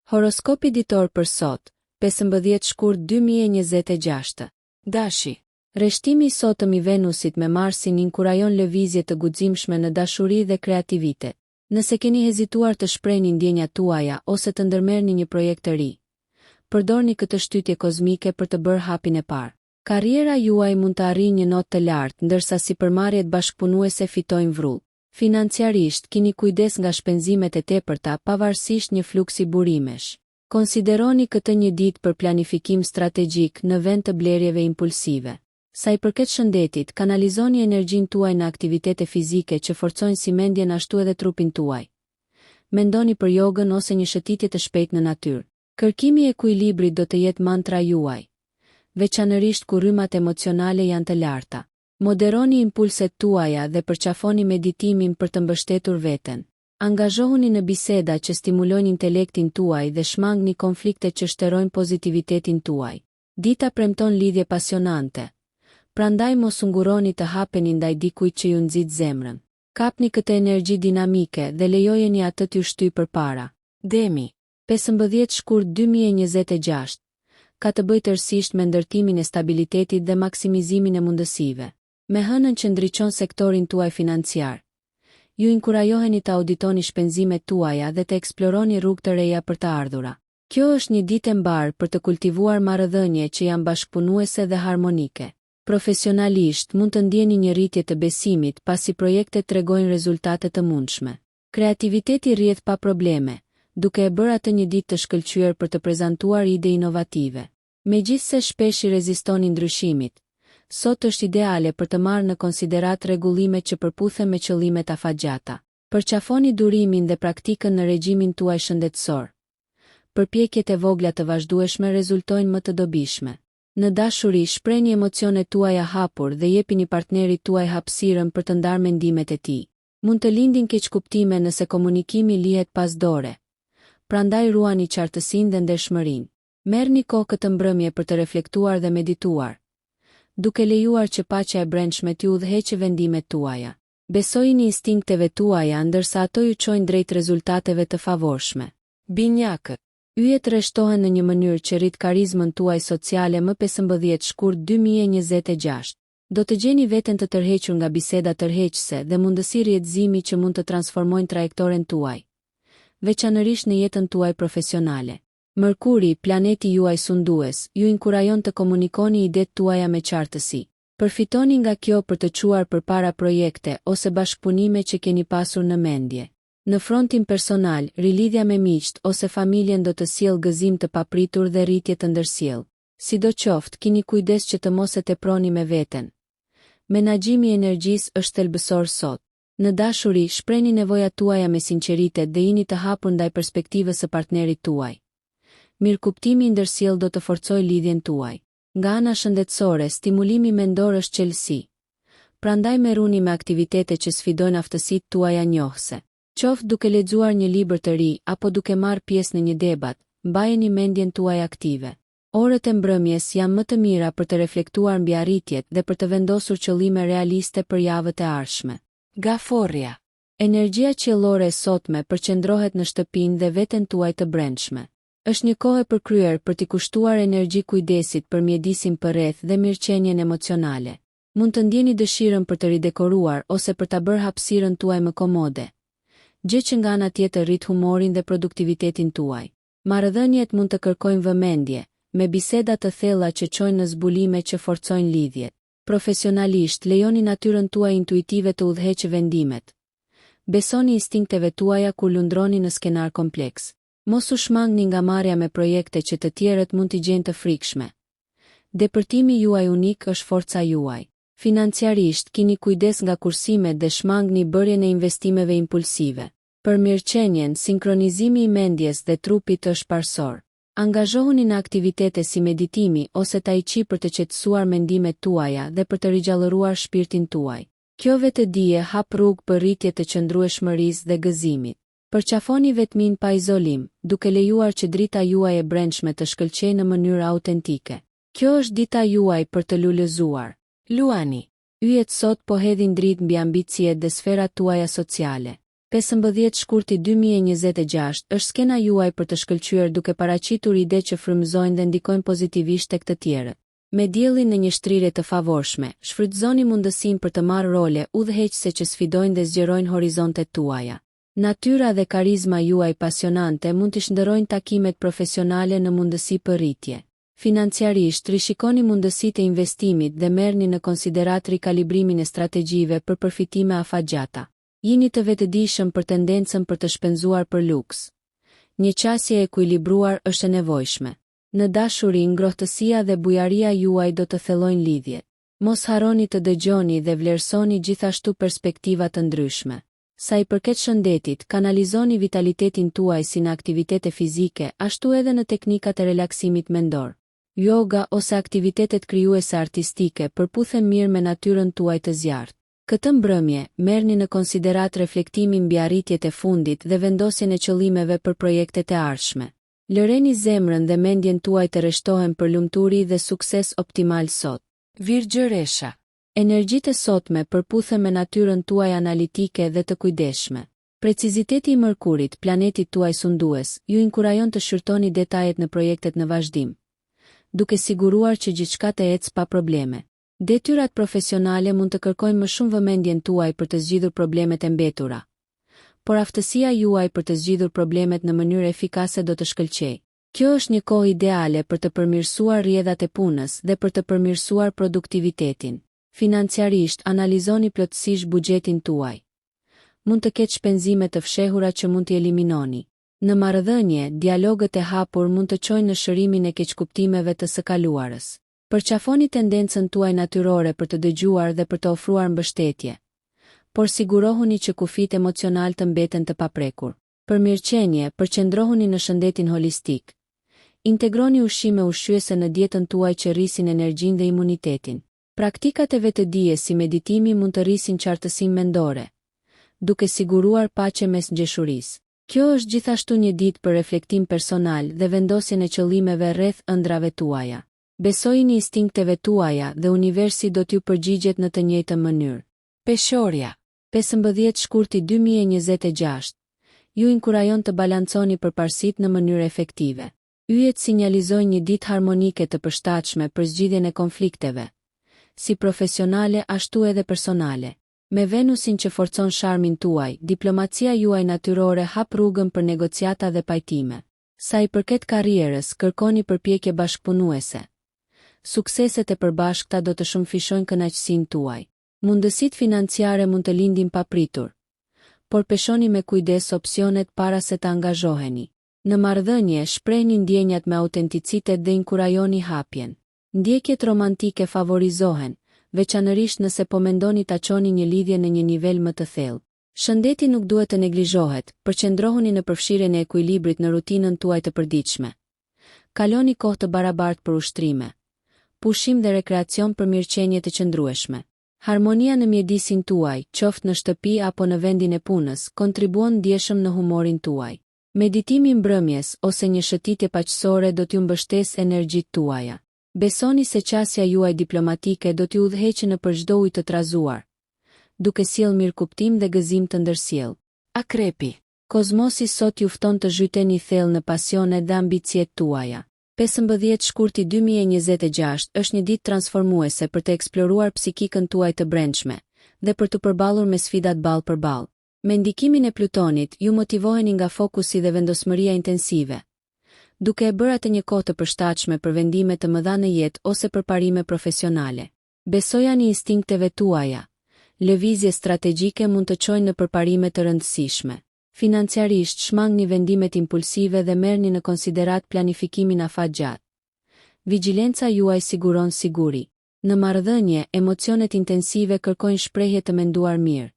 Horoskopi ditor për sot, 15 shkurt 2026. Dashi. Rreshtimi i sotëm i Venusit me Marsin inkurajon lëvizje të guximshme në dashuri dhe kreativitet. Nëse keni hezituar të shprehni ndjenjat tuaja ose të ndërmerrni një projekt të ri, përdorni këtë shtytje kozmike për të bërë hapin e parë. Karriera juaj mund të arrijë një notë të lartë, ndërsa sipërmarrjet bashkëpunuese fitojnë vrull. Financiarisht, keni kujdes nga shpenzimet e tepërta pavarësisht një fluksi burimesh. Konsideroni këtë një ditë për planifikim strategjik në vend të blerjeve impulsive. Sa i përket shëndetit, kanalizoni energjinë tuaj në aktivitete fizike që forcojnë si mendjen ashtu edhe trupin tuaj. Mendoni për jogën ose një shëtitje të shpejtë në natyrë. Kërkimi i ekuilibrit do të jetë mantra juaj, veçanërisht kur rrymat emocionale janë të larta. Moderoni impulset tuaja dhe përqafoni meditimin për të mbështetur veten. Angazhohuni në biseda që stimulojnë intelektin tuaj dhe shmangni konflikte që shterojnë pozitivitetin tuaj. Dita premton lidhje pasionante, prandaj mos u nguroni të hapeni ndaj dikujt që ju nxit zemrën. Kapni këtë energji dinamike dhe lejojeni atë t'ju shtyjë përpara. Demi. 15 shkurt 2026. Ka të bëjë tërësisht me ndërtimin e stabilitetit dhe maksimizimin e mundësive. Me hënën që ndriçon sektorin tuaj financiar, ju inkurajoheni të auditoni shpenzimet tuaja dhe të eksploroni rrugë të reja për të ardhura. Kjo është një ditë e mbarë për të kultivuar marrëdhënie që janë bashkëpunuese dhe harmonike. Profesionalisht mund të ndjeni një rritje të besimit pasi projektet tregojnë rezultate të mundshme. Kreativiteti rrjedh pa probleme, duke e bërë atë një ditë të shkëlqyer për të prezantuar ide inovative. Megjithse shpesh i rezistoni ndryshimit, sot është ideale për të marrë në konsiderat rregullimet që përputhen me qëllimet afatgjata. Përqafoni durimin dhe praktikën në regjimin tuaj shëndetësor. Përpjekjet e vogla të vazhdueshme rezultojnë më të dobishme. Në dashuri, shprehni emocionet tuaja hapur dhe jepini partnerit tuaj hapësirën për të ndarë mendimet e tij. Mund të lindin keqkuptime nëse komunikimi lihet pas dore. Prandaj ruani qartësinë dhe ndershmërinë. Merrni kohë këtë mbrëmje për të reflektuar dhe medituar, duke lejuar që paqja e brendshme t'ju udhëheqë vendimet tuaja. Besojini instinkteve tuaja ndërsa ato ju çojnë drejt rezultateve të favorshme. Binjakët. Yjet rreshtohen në një mënyrë që rrit karizmën tuaj sociale më 15 shkurt 2026. Do të gjeni veten të tërhequr nga biseda tërheqëse dhe mundësi rrjedhëzimi që mund të transformojnë trajektoren tuaj, veçanërisht në jetën tuaj profesionale. Mërkuri, planeti juaj sundues, ju inkurajon të komunikoni idetë tuaja me qartësi. Përfitoni nga kjo për të çuar përpara projekte ose bashkëpunime që keni pasur në mendje. Në frontin personal, rilidhja me miqt ose familjen do të sjellë gëzim të papritur dhe rritje të ndërsjellë. Sidoqoftë, keni kujdes që të mos e teproni me veten. Menaxhimi i energjisë është thelbësor sot. Në dashuri, shprehni nevojat tuaja me sinqeritet dhe jini të hapur ndaj perspektivës së partnerit tuaj. Mirëkuptimi i ndërsjellë do të forcojë lidhjen tuaj. Nga ana shëndetësore, stimulimi mendor është qelësi. Prandaj merruni me aktivitete që sfidojnë aftësitë tuaja njohëse. Qoftë duke lexuar një libër të ri apo duke marrë pjesë në një debat, mbajeni mendjen tuaj aktive. Orët e mbrëmjes janë më të mira për të reflektuar mbi arritjet dhe për të vendosur qëllime realiste për javët e ardhshme. Gaforria. Energjia qiellore e sotme përqendrohet në shtëpinë dhe veten tuaj të brendshme. Është një kohë e përkryer për t'i kushtuar energji kujdesit për mjedisin përreth dhe mirëqenien emocionale. Mund të ndjeni dëshirën për të ridekoruar ose për ta bërë hapësirën tuaj më komode, gjë që nga ana tjetër rrit humorin dhe produktivitetin tuaj. Marrëdhëniet mund të kërkojnë vëmendje, me biseda të thella që çojnë në zbulime që forcojnë lidhjet. Profesionalisht, lejoni natyrën tuaj intuitive të udhëheqë vendimet. Besoni instinkteve tuaja kur lundroni në skenar kompleks. Mos u shmangni nga marrja me projekte që të tjerët mund t'i gjejnë të frikshme. Depërtimi juaj unik është forca juaj. Financiarisht, keni kujdes nga kursimet dhe shmangni bërjen e investimeve impulsive. Për mirëqenien, sinkronizimi i mendjes dhe trupit është parsor. Angazhohuni në aktivitete si meditimi ose tai chi për të qetësuar mendimet tuaja dhe për të rigjallëruar shpirtin tuaj. Kjo vetëdije hap rrugë për rritje të qëndrueshmërisë dhe gëzimit. Përqafoni vetmin pa izolim, duke lejuar që drita juaj e brendshme të shkëlqejë në mënyrë autentike. Kjo është dita juaj për të lulëzuar. Luani. Yjet sot po hedhin dritë mbi ambiciet dhe sferat tuaja sociale. 15 shkurti 2026 është skena juaj për të shkëlqyer duke paraqitur ide që frymëzojnë dhe ndikojnë pozitivisht tek të tjerët. Me diellin në një shtrirje të favorshme, shfrytëzoni mundësinë për të marrë role udhëheqëse që sfidojnë dhe zgjerojnë horizontet tuaja. Natyra dhe karizma juaj pasionante mund të shndërrojnë takimet profesionale në mundësi për rritje. Financiarisht, rishikoni mundësitë e investimit dhe merrni në konsiderat rikalibrimin e strategjive për përfitime afatgjata. Jini të vetëdijshëm për tendencën për të shpenzuar për luks. Një qasje e ekuilibruar është e nevojshme. Në dashuri, ngrohtësia dhe bujaria juaj do të thellojnë lidhjet. Mos harroni të dëgjoni dhe vlerësoni gjithashtu perspektiva të ndryshme. Sa i përket shëndetit, kanalizoni vitalitetin tuaj si në aktivitete fizike, ashtu edhe në teknikat e relaksimit mendor. Yoga ose aktivitetet krijuese artistike përputhen mirë me natyrën tuaj të zjarrt. Këtë mbrëmje, merrni në konsiderat reflektimin mbi arritjet e fundit dhe vendosjen e qëllimeve për projektet e ardhshme. Lëreni zemrën dhe mendjen tuaj të rreshtohen për lumturi dhe sukses optimal sot. Virgjëresha. Energjitë e sotme përputhen me natyrën tuaj analitike dhe të kujdesshme. Preciziteti i Mërkurit, planetit tuaj sundues, ju inkurajon të shqyrtoni detajet në projektet në vazhdim, duke siguruar që gjithçka të ecë pa probleme. Detyrat profesionale mund të kërkojnë më shumë vëmendjen tuaj për të zgjidhur problemet e mbetura, por aftësia juaj për të zgjidhur problemet në mënyrë efikase do të shkëlqejë. Kjo është një kohë ideale për të përmirësuar rrjedhat e punës dhe për të përmirësuar produktivitetin. Financiarisht, analizoni plotësisht buxhetin tuaj. Mund të ketë shpenzime të fshehura që mund t'i eliminoni. Në marrëdhënie, dialogët e hapur mund të çojnë në shërimin e keqkuptimeve të së kaluarës. Përqafoni tendencën tuaj natyrore për të dëgjuar dhe për të ofruar mbështetje, por sigurohuni që kufit emocional të mbeten të paprekur. Për mirëqenie, përqendrohuni në shëndetin holistik. Integroni ushqime ushqyese në dietën tuaj që rrisin energjinë dhe imunitetin. Praktikat e vetëdijes si meditimi mund të rrisin qartësinë mendore, duke siguruar paqe mes ngjeshurisë. Kjo është gjithashtu një ditë për reflektim personal dhe vendosjen e qëllimeve rreth ëndrave tuaja. Besojini instinkteve tuaja dhe universi do t'ju përgjigjet në të njëjtën mënyrë. Peshorja. 15 shkurti 2026. Ju inkurajon të balanconi përparësitë në mënyrë efektive. Yjet sinjalizojnë një ditë harmonike të përshtatshme për zgjidhjen e konflikteve, si profesionale ashtu edhe personale. Me Venusin që forcon sharmin tuaj, diplomacia juaj natyrore hap rrugën për negociata dhe pajtime. Sa i përket karrierës, kërkoni përpjekje bashkëpunuese. Sukseset e përbashkëta do të shumëfishojnë kënaqësinë tuaj. Mundësitë financiare mund të lindin papritur, por peshoni me kujdes opsionet para se të angazhoheni. Në marrëdhënie, shprehni ndjenjat me autenticitet dhe inkurajoni hapjen. Ndjekjet romantike favorizohen, veçanërisht nëse po mendoni ta çoni një lidhje në një nivel më të thellë. Shëndeti nuk duhet të neglizhohet, përqendrohuni në përfshirjen e ekuilibrit në rutinën tuaj të përditshme. Kaloni kohë të barabartë për ushtrime, pushim dhe rekreacion për mirëqenie të qëndrueshme. Harmonia në mjedisin tuaj, qoftë në shtëpi apo në vendin e punës, kontribuon ndjeshëm në humorin tuaj. Meditimi mbrëmjes ose një shëtitje paqësore do t'ju mbështesë energjitë tuaja. Besoni se qasja juaj diplomatike do t'ju udhëheqë në për çdo ujë të trazuar, duke sjellë mirëkuptim dhe gëzim të ndërsjellë. Akrepi. Kozmosi sot ju fton të zhyteni thellë në pasionet dhe ambicjet tuaja. 15 shkurti 2026 është një ditë transformuese për të eksploruar psikikën tuaj të brendshme dhe për të përballur me sfidat ballë për ballë. Me ndikimin e Plutonit, ju motivoheni nga fokusi dhe vendosmëria intensive, duke e bërë atë një kohë të përshtatshme për vendime të mëdha në jetë ose për parime profesionale. Besojani instinkteve tuaja. Lëvizje strategjike mund të çojnë në përparime të rëndësishme. Financiarisht, shmangni vendimet impulsive dhe merrni në konsiderat planifikimin afatgjatë. Vigjilenca juaj siguron siguri. Në marrëdhënie, emocionet intensive kërkojnë shprehje të menduar mirë.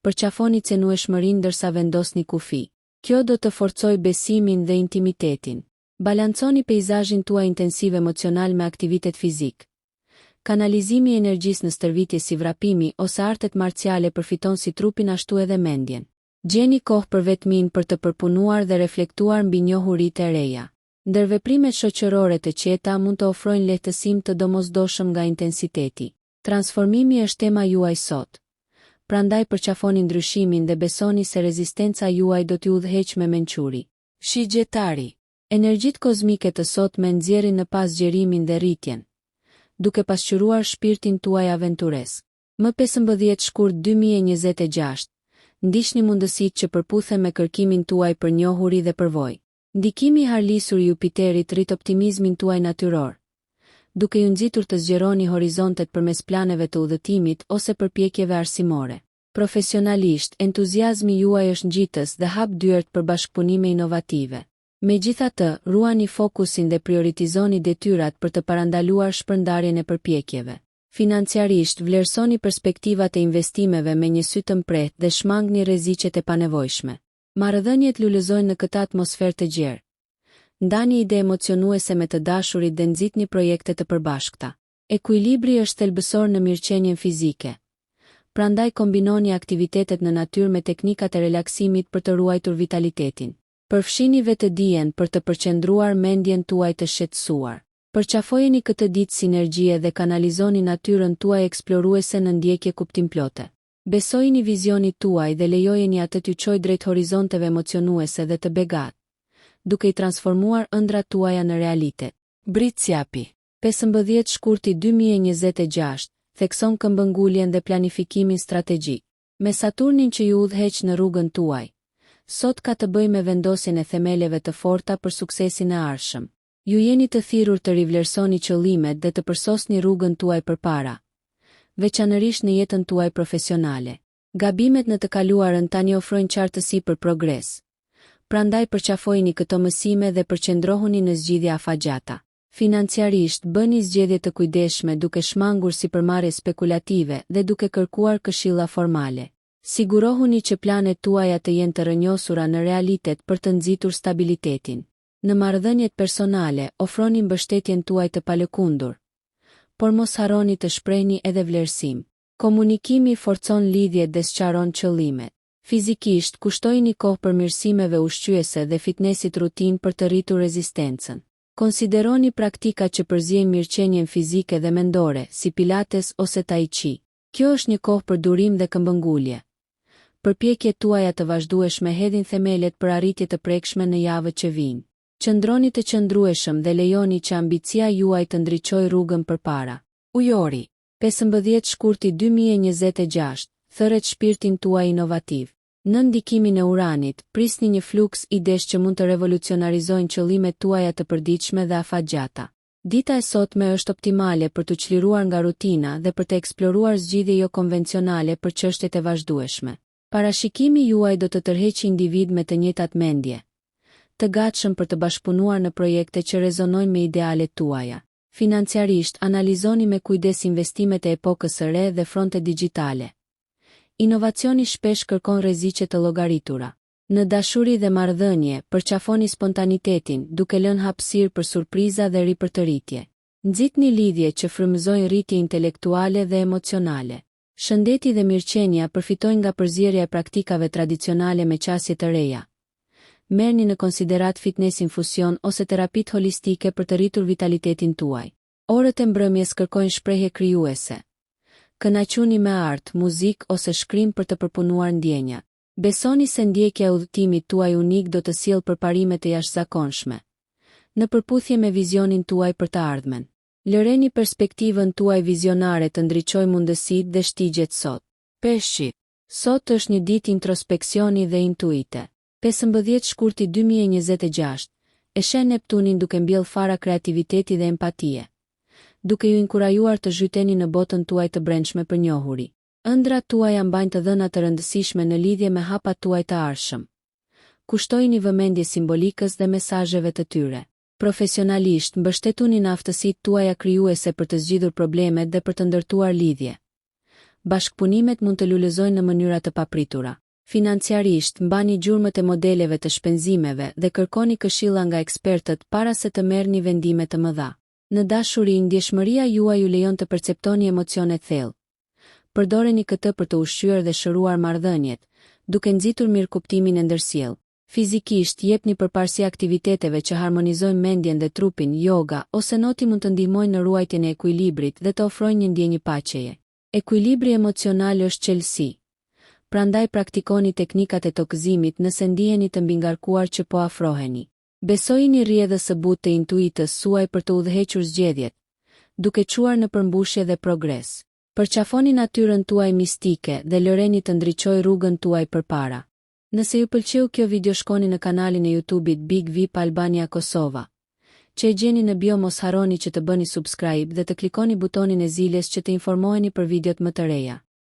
Përqafoni cenueshmërinë ndërsa vendosni kufi. Kjo do të forcojë besimin dhe intimitetin. Balanconi peizazhin tuaj intensiv emocional me aktivitet fizik. Kanalizimi i energjisë në stërvitje si vrapimi ose artet marciale përfiton si trupin ashtu edhe mendjen. Gjeni kohë për vetmin për të përpunuar dhe reflektuar mbi njohuritë e reja. Ndërveprimet shoqërore të qeta mund të ofrojnë lehtësim të domosdoshëm nga intensiteti. Transformimi është tema juaj sot. prandaj përqafoni ndryshimin dhe besoni se rezistenca juaj do t'ju udhëheqë me mençuri. Shigjetari. Energjitë kozmike të sotme nxjerrin në pas gjerimin dhe rritjen, duke pasqyruar shpirtin tuaj aventuresk. Më 15 shkurt 2026, ndiqni mundësitë që përputhen me kërkimin tuaj për njohuri dhe përvojë. Ndikimi i harlisur i Jupiterit rrit optimizmin tuaj natyror, duke ju nxitur të zgjeroni horizontet përmes planeve të udhëtimit ose përpjekjeve arsimore. Profesionalisht, entuziazmi juaj është ngjitës dhe hap dyert për bashkëpunime inovative. Megjithatë, ruani fokusin dhe prioritizoni detyrat për të parandaluar shpërndarjen e përpjekjeve. Financiarisht, vlerësoni perspektivat e investimeve me një sy të mprehtë dhe shmangni rreziqet e panevojshme. Marrëdhëniet lulëzojnë në këtë atmosferë të gjerë. Ndani ide emocionuese me të dashurit dhe nxitni projekte të përbashkëta. Ekuilibri është thelbësor në mirëqenien fizike. Prandaj kombinoni aktivitetet në natyrë me teknikat e relaksimit për të ruajtur vitalitetin. Përfshini vetëdijen për të përqendruar mendjen tuaj të shqetësuar. Përqafojeni këtë ditë sinergjie dhe kanalizoni natyrën tuaj eksploruese në ndjekje kuptimplote. Besojini vizionit tuaj dhe lejojeni atë t'ju çojë drejt horizonteve emocionuese dhe të begat, duke i transformuar ëndrat tuaja në realitet. Britsjapi. 15 shkurti 2026, thekson këmbënguljen dhe planifikimin strategjik. Me Saturnin që ju udhëheq në rrugën tuaj, sot ka të bëjë me vendosjen e themeleve të forta për suksesin e ardhshëm. Ju jeni të thirrur të rivlerësoni qëllimet dhe të përsosni rrugën tuaj përpara, veçanërisht në jetën tuaj profesionale. Gabimet në të kaluarën tani ofrojnë qartësi për progres. Prandaj përqafojini këto mësime dhe përqendrohuni në zgjidhje afatgjata. Financiarisht, bëni zgjedhje të kujdesshme duke shmangur sipërmarrje spekulative dhe duke kërkuar këshilla formale. Sigurohuni që planet tuaja të jenë të rrënjosura në realitet për të nxitur stabilitetin. Në marrëdhëniet personale, ofroni mbështetjen tuaj të palëkundur, por mos harroni të shprehni edhe vlerësim. Komunikimi forcon lidhjet dhe sqaron qëllimet. Fizikisht, kushtojini kohë përmirësimeve ushqyese dhe fitnessit rutinë për të rritur rezistencën. Konsideroni praktika që përziejnë mirëqenien fizike dhe mendore, si pilates ose tai chi. Kjo është një kohë për durim dhe këmbëngulje. Përpjekjet tuaja të vazhdueshme hedhin themelet për arritje të prekshme në javët që vijnë. Qëndroni të qëndrueshëm dhe lejoni që ambicia juaj të ndriçojë rrugën përpara. Ujori. 15 shkurti 2026, thërret shpirtin tuaj inovativ. Në ndikimin e Uranit, prisni një fluks idesh që mund të revolucionarizojnë qëllimet tuaja të përditshme dhe afatgjata. Dita e sotme është optimale për të çliruar nga rutina dhe për të eksploruar zgjidhje jo konvencionale për çështjet e vazhdueshme. Parashikimi juaj do të tërheqë individ me të njëjtat mendje, të gatshëm për të bashkëpunuar në projekte që rezonojnë me idealet tuaja. Financiarisht, analizoni me kujdes investimet e epokës së re dhe fronte digjitale. Inovacioni shpesh kërkon rreziqe të llogaritura. Në dashuri dhe marrëdhënie, përqafoni spontanitetin, duke lënë hapësirë për surpriza dhe ripërtëritje. Nxitni lidhje që frymëzojnë rritje intelektuale dhe emocionale. Shëndeti dhe mirëqenia përfitojnë nga përzierja e praktikave tradicionale me qasje të reja. Merrni në konsiderat fitnessin fusion ose terapitë holistike për të rritur vitalitetin tuaj. Orët e mbrëmjes kërkojnë shprehje krijuese. Kënaquni me art, muzikë ose shkrim për të përpunuar ndjenjat. Besoni se ndjekja e udhëtimit tuaj unik do të sjellë përparime të jashtëzakonshme, në përputhje me vizionin tuaj për të ardhmen. Lëreni perspektivën tuaj vizionare të ndriçojë mundësitë dhe shtigjet sot. Peshqit. Sot është një ditë introspeksioni dhe intuite. 15 shkurti 2026, e sheh Neptunin duke mbjellë fara kreativiteti dhe empatie, duke ju inkurajuar të zhyteni në botën tuaj të brendshme për njohuri. Ëndrat tuaja mbajnë të dhëna të rëndësishme në lidhje me hapat tuaj të ardhshëm. Kushtojini vëmendje simbolikës dhe mesazheve të tyre. Profesionalisht, mbështetuni në aftësitë tuaja krijuese për të zgjidhur problemet dhe për të ndërtuar lidhje. Bashkëpunimet mund të lulëzojnë në mënyra të papritura. Financiarisht, mbani gjurmët e modeleve të shpenzimeve dhe kërkoni këshilla nga ekspertët para se të merrni vendime të mëdha. Në dashuri, ndjeshmëria juaj ju lejon të perceptoni emocione thellë. Përdoreni këtë për të ushqyer dhe shëruar marrëdhëniet, duke nxitur mirëkuptimin e ndërsjellë. Fizikisht, jepni përparësi aktiviteteve që harmonizojnë mendjen dhe trupin, yoga ose noti mund të ndihmojnë në ruajtjen e ekuilibrit dhe të ofrojnë një ndjenjë paqeje. Ekuilibri emocional është çelësi, prandaj praktikoni teknikat e tokëzimit nëse ndiheni të mbingarkuar që po afroheni. Besojini rrjedhës së butë të intuitës suaj për të udhëhequr zgjedhjet, duke quar në përmbushje dhe progres. Përqafoni natyrën tuaj mistike dhe lëreni të ndriçojë rrugën tuaj përpara. Nëse ju pëlqeu kjo video, shkoni në kanalin e YouTube-it Big VIP Albania Kosova, që e gjeni në bio. Mos harroni që të bëni subscribe dhe të klikoni butonin e ziljes që të informoheni për videot më të reja.